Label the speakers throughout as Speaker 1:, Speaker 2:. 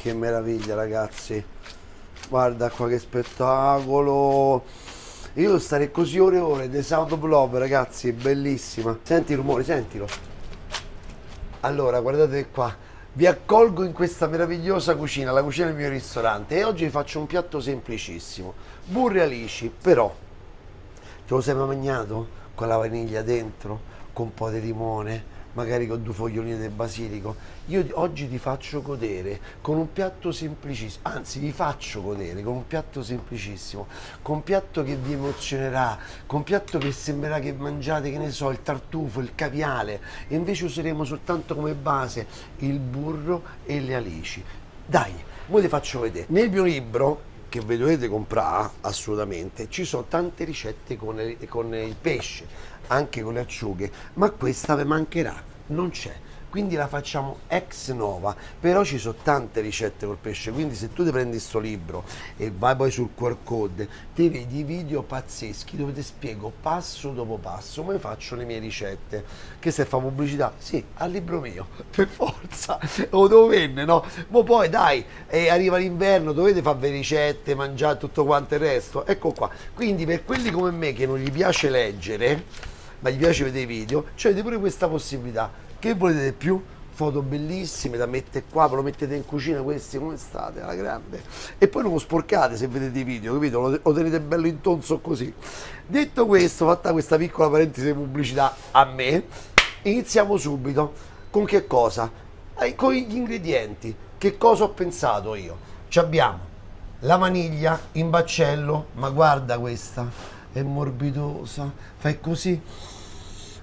Speaker 1: che meraviglia, ragazzi. Guarda qua che spettacolo. Io devo stare così ore e ore. The Sound of Love, ragazzi, è bellissima. Senti il rumore, sentilo. Allora, guardate qua. Vi accolgo in questa meravigliosa cucina, la cucina del mio ristorante. E oggi vi faccio un piatto semplicissimo. Burri e alici, però te lo sei mai mangiato? Con la vaniglia dentro, con un po' di limone, magari con due fogliolini di basilico. Io oggi ti faccio godere con un piatto semplicissimo, anzi vi faccio godere con un piatto semplicissimo, con un piatto che vi emozionerà, con un piatto che sembrerà che mangiate, che ne so, il tartufo, il caviale, e invece useremo soltanto come base il burro e le alici. Dai, voi le faccio vedere. Nel mio libro, che ve dovete comprare assolutamente, ci sono tante ricette con il pesce, anche con le acciughe, ma questa vi mancherà, non c'è. Quindi la facciamo ex nova, però ci sono tante ricette col pesce, quindi se tu ti prendi sto libro e vai poi sul QR code, ti vedi video pazzeschi dove ti spiego passo dopo passo come faccio le mie ricette. Che se fa pubblicità? Sì, al libro mio, per forza, o devo venne, no? Ma poi dai, arriva l'inverno, dovete fare le ricette, mangiare tutto quanto il resto, ecco qua. Quindi per quelli come me che non gli piace leggere, ma gli piace vedere i video, cioè avete pure questa possibilità. Che volete di più? Foto bellissime da mettere qua, ve lo mettete in cucina, questi come state, alla grande. E poi non lo sporcate se vedete i video, capito? Lo tenete bello intonso così. Detto questo, fatta questa piccola parentesi di pubblicità a me, iniziamo subito. Con che cosa? Con gli ingredienti. Che cosa ho pensato io? Ci abbiamo la vaniglia in baccello, ma guarda questa, è morbidosa, fai così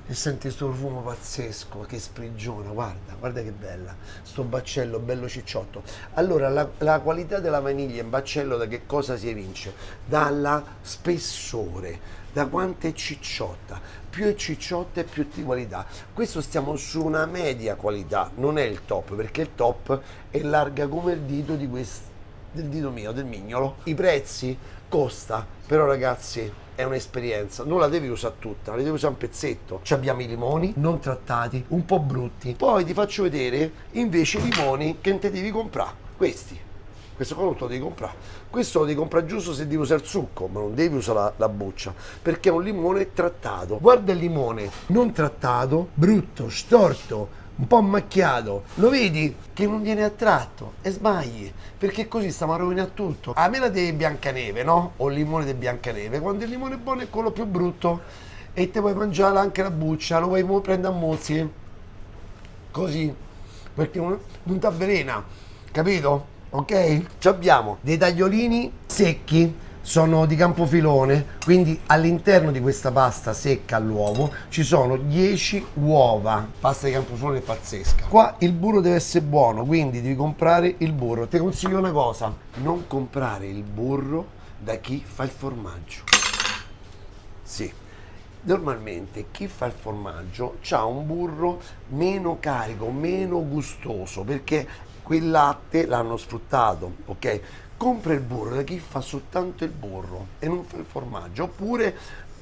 Speaker 1: e senti sto profumo pazzesco che sprigiona, guarda che bella, sto baccello bello cicciotto. Allora la qualità della vaniglia in baccello da che cosa si evince? Dalla spessore, da quanto è cicciotta. Più è cicciotta e più di qualità. Questo stiamo su una media qualità, non è il top, perché il top è larga come il dito di del dito mio, del mignolo. I prezzi costa, però ragazzi è un'esperienza, non la devi usare tutta, la devi usare un pezzetto. Ci abbiamo i limoni non trattati, un po' brutti. Poi ti faccio vedere invece i limoni che te devi comprare. Questo qua non te lo devi comprare. Questo lo devi comprare giusto se devi usare il succo, ma non devi usare la buccia, perché è un limone trattato. Guarda il limone non trattato, brutto, storto, un po' macchiato, lo vedi che non viene attratto e sbagli, perché così stiamo a rovinare tutto. A me la dei Biancaneve, no? O il limone di Biancaneve, quando il limone buono è quello più brutto e te puoi mangiare anche la buccia, lo puoi prendere a mozzi, così, perché non ti avvelena, capito? Ok? Ci abbiamo dei tagliolini secchi, sono di Campofilone, quindi all'interno di questa pasta secca all'uovo ci sono 10 uova. Pasta di Campofilone è pazzesca. Qua il burro deve essere buono, quindi devi comprare il burro. Ti consiglio una cosa: non comprare il burro da chi fa il formaggio. Sì. Normalmente chi fa il formaggio ha un burro meno carico, meno gustoso, perché quel latte l'hanno sfruttato, ok? Compra il burro da chi fa soltanto il burro e non fa il formaggio, oppure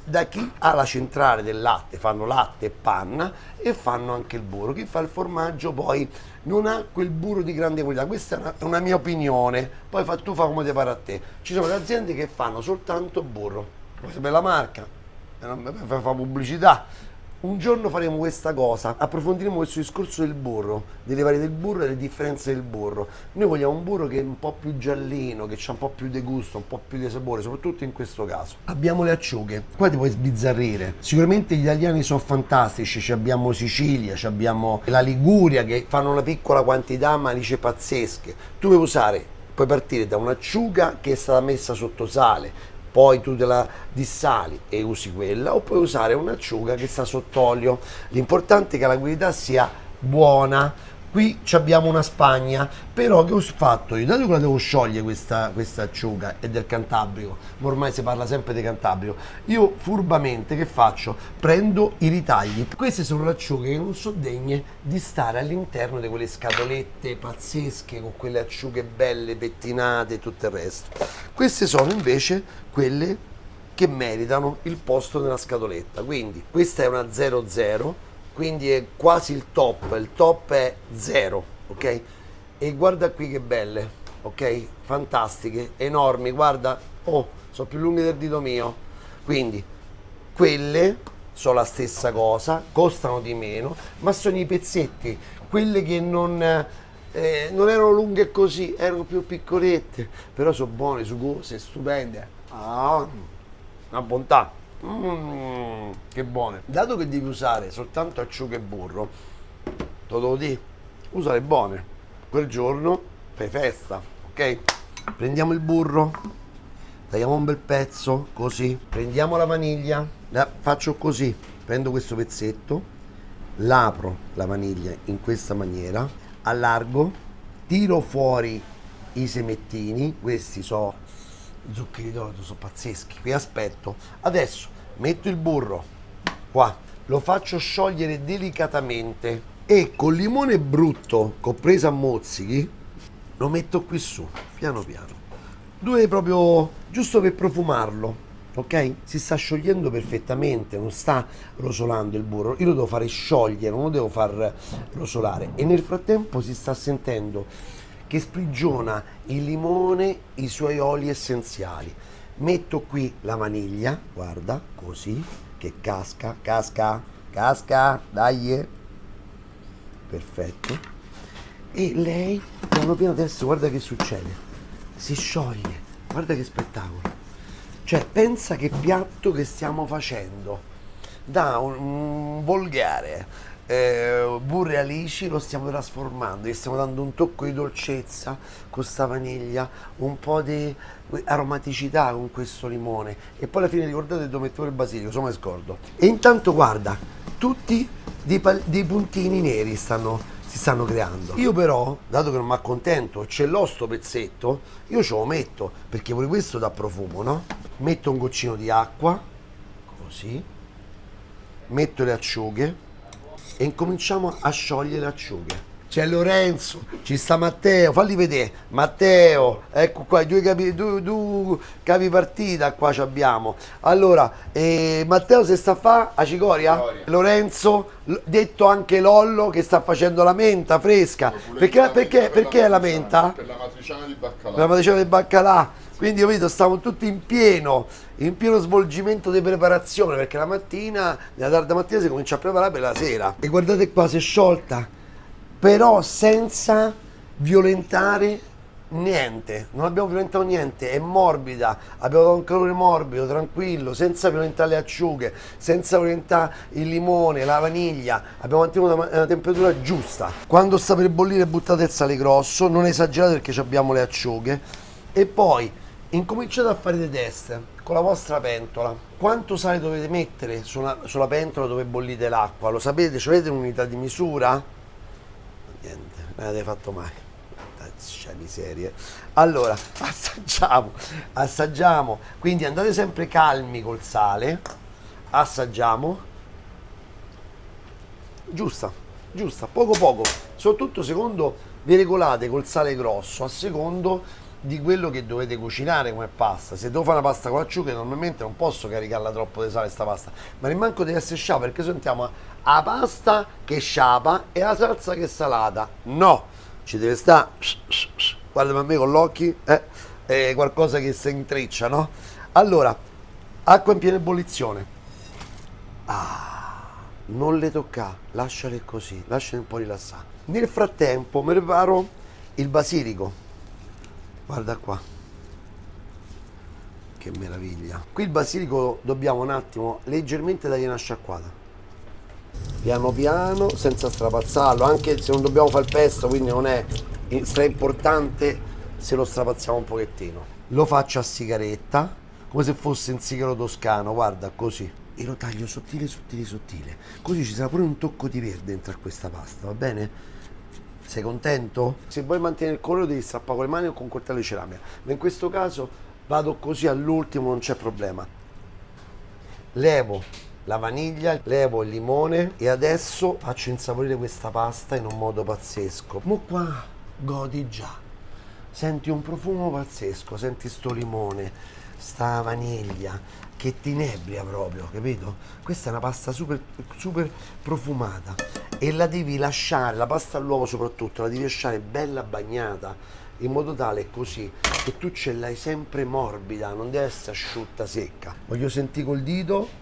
Speaker 1: da chi ha la centrale del latte, fanno latte e panna e fanno anche il burro. Chi fa il formaggio poi non ha quel burro di grande qualità. Questa è una mia opinione, poi tu fa come ti pare a te. Ci sono le aziende che fanno soltanto burro. Vuoi sapere la marca? Fa pubblicità. Un giorno faremo questa cosa, approfondiremo questo discorso del burro, delle varie del burro e delle differenze del burro. Noi vogliamo un burro che è un po' più giallino, che ha un po' più di gusto, un po' più di sapore, soprattutto in questo caso. Abbiamo le acciughe, qua ti puoi sbizzarrire. Sicuramente gli italiani sono fantastici, abbiamo Sicilia, abbiamo la Liguria che fanno una piccola quantità ma alici pazzesche. Tu puoi partire da un'acciuga che è stata messa sotto sale, poi tu te la dissali e usi quella, o puoi usare un'acciuga che sta sott'olio. L'importante è che la qualità sia buona. Qui abbiamo una Spagna, però che ho fatto io? Dato che la devo sciogliere questa acciuga, è del Cantabrico, ma ormai si parla sempre di Cantabrico, io furbamente che faccio? Prendo i ritagli. Queste sono le acciughe che non sono degne di stare all'interno di quelle scatolette pazzesche, con quelle acciughe belle, pettinate e tutto il resto. Queste sono invece quelle che meritano il posto nella scatoletta. Quindi questa è una 00, quindi è quasi il top è 0, ok? E guarda qui che belle, ok? Fantastiche, enormi, guarda, oh, sono più lunghe del dito mio. Quindi, quelle sono la stessa cosa, costano di meno, ma sono i pezzetti, quelle che non erano lunghe così, erano più piccolette, però sono buone, sugose, stupende. Ah, una bontà. Che buone. Dato che devi usare soltanto acciughe e burro, te lo devo dire, usa le buone. Quel giorno fai festa, ok? Prendiamo il burro, tagliamo un bel pezzo, così. Prendiamo la vaniglia, la faccio così. Prendo questo pezzetto, l'apro la vaniglia in questa maniera, allargo, tiro fuori i semettini, questi sono zuccheri d'oro, sono pazzeschi. Qui aspetto. Adesso metto il burro qua, lo faccio sciogliere delicatamente e col limone brutto che ho preso a mozzichi lo metto qui su, piano piano. Due proprio giusto per profumarlo, ok? Si sta sciogliendo perfettamente, non sta rosolando il burro. Io lo devo fare sciogliere, non lo devo far rosolare. E nel frattempo si sta sentendo che sprigiona il limone, i suoi oli essenziali. Metto qui la vaniglia, guarda, così, che casca, dai, perfetto. E lei, piano piano adesso, guarda che succede, si scioglie, guarda che spettacolo. Cioè, pensa che piatto che stiamo facendo, da un volgare burri alici lo stiamo trasformando, gli stiamo dando un tocco di dolcezza con sta vaniglia, un po' di aromaticità con questo limone e poi alla fine ricordate dove mettevo il basilico, se no me scordo. E intanto guarda, tutti dei puntini neri si stanno creando. Io però, dato che non mi accontento, ce l'ho sto pezzetto, io ce lo metto, perché pure questo dà profumo, no? Metto un goccino di acqua, così, metto le acciughe e incominciamo a sciogliere le acciughe. C'è Lorenzo, ci sta Matteo, falli vedere. Matteo, ecco qua, i due capi partita qua ci abbiamo. Allora, Matteo se sta a fa a cicoria? Lorenzo, detto anche Lollo, che sta facendo la menta fresca. Perché è la menta?
Speaker 2: Per la matriciana di baccalà.
Speaker 1: La matriciana di baccalà. Quindi io vedo, stiamo tutti in pieno svolgimento di preparazione, perché la mattina, nella tarda mattina si comincia a preparare per la sera. E guardate qua, si è sciolta, però senza violentare niente, non abbiamo violentato niente, è morbida, abbiamo dato un calore morbido, tranquillo, senza violentare le acciughe, senza violentare il limone, la vaniglia, abbiamo mantenuto una temperatura giusta. Quando sta per bollire buttate il sale grosso, non esagerate perché abbiamo le acciughe, e poi incominciate a fare dei test con la vostra pentola. Quanto sale dovete mettere sulla pentola dove bollite l'acqua? Lo sapete? Ci avete un'unità di misura? Niente, non l'avete fatto mai. C'è miseria. Allora, assaggiamo. Quindi andate sempre calmi col sale. Assaggiamo. Giusta, poco. Soprattutto secondo vi regolate col sale grosso, a secondo di quello che dovete cucinare come pasta. Se devo fare una pasta con acciughe, normalmente non posso caricarla troppo di sale sta pasta, ma nemmeno deve essere sciapa, perché sentiamo la pasta che sciapa e la salsa che è salata. No, ci deve stare, guardami a me con l'occhio, qualcosa che si intreccia, no? Allora, acqua in piena ebollizione. Non le tocca, lasciale così, lasciale un po' rilassare. Nel frattempo mi preparo il basilico. Guarda qua, che meraviglia. Qui il basilico dobbiamo un attimo leggermente dargli una sciacquata, piano piano, senza strapazzarlo, anche se non dobbiamo fare il pesto, quindi non è stra importante se lo strapazziamo un pochettino. Lo faccio a sigaretta, come se fosse un sigaro toscano, guarda, così, e lo taglio sottile, così ci sarà pure un tocco di verde dentro a questa pasta, va bene? Sei contento? Se vuoi mantenere il colore devi strappare con le mani o con coltello di ceramica, ma in questo caso vado così all'ultimo, non c'è problema. Levo la vaniglia, levo il limone e adesso faccio insaporire questa pasta in un modo pazzesco. Mo qua godi già, senti un profumo pazzesco, senti sto limone, sta vaniglia che ti inebria proprio, capito? Questa è una pasta super, super profumata e la devi lasciare, la pasta all'uovo soprattutto, la devi lasciare bella bagnata in modo tale così che tu ce l'hai sempre morbida, non deve essere asciutta, secca. Voglio sentire col dito.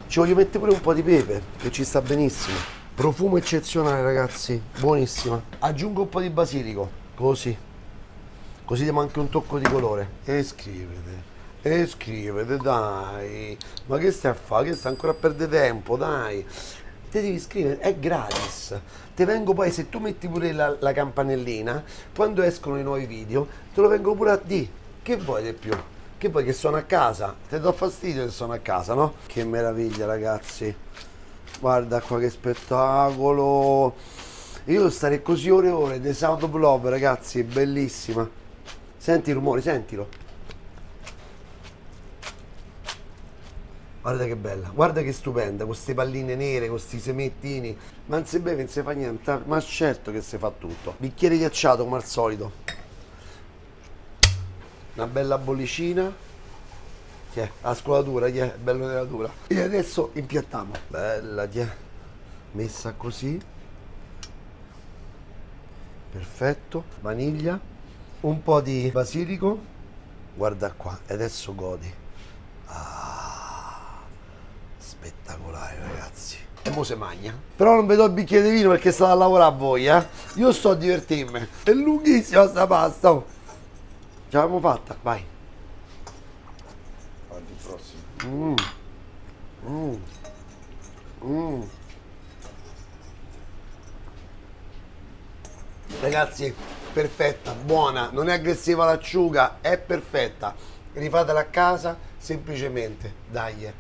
Speaker 1: Ci voglio mettere pure un po' di pepe, che ci sta benissimo. Profumo eccezionale, ragazzi, buonissima. Aggiungo un po' di basilico, così. Così diamo anche un tocco di colore. E scrivete, dai. Ma che stai a fare? Che stai ancora a perdere tempo, dai. Te devi scrivere, è gratis. Te vengo poi, se tu metti pure la campanellina, quando escono i nuovi video, te lo vengo pure a dire. Che vuoi di più? Che vuoi che sono a casa? Ti do fastidio che sono a casa, no? Che meraviglia, ragazzi. Guarda qua che spettacolo. Io devo stare così ore e ore. The Sound of Love, ragazzi, è bellissima. Senti il rumore, sentilo. Guarda che bella, guarda che stupenda, con queste palline nere, con questi semettini. Ma non si beve, non si fa niente, ma certo che si fa tutto. Bicchiere ghiacciato come al solito. Una bella bollicina. Chi è? La scolatura, chi è? Bello della dura. E adesso impiattiamo. Bella, chi è? Messa così. Perfetto. Vaniglia. Un po' di basilico. Guarda qua. E adesso godi. Spettacolare, ragazzi. E mo se magna. Però non vedo il bicchiere di vino perché sto a lavorare a voi, eh. Io sto a divertirmi. È lunghissima sta pasta. Oh. Ce l'abbiamo fatta, vai.
Speaker 2: Avanti il prossimo.
Speaker 1: Ragazzi, perfetta, buona, non è aggressiva l'acciuga, è perfetta. Rifatela a casa semplicemente, dai.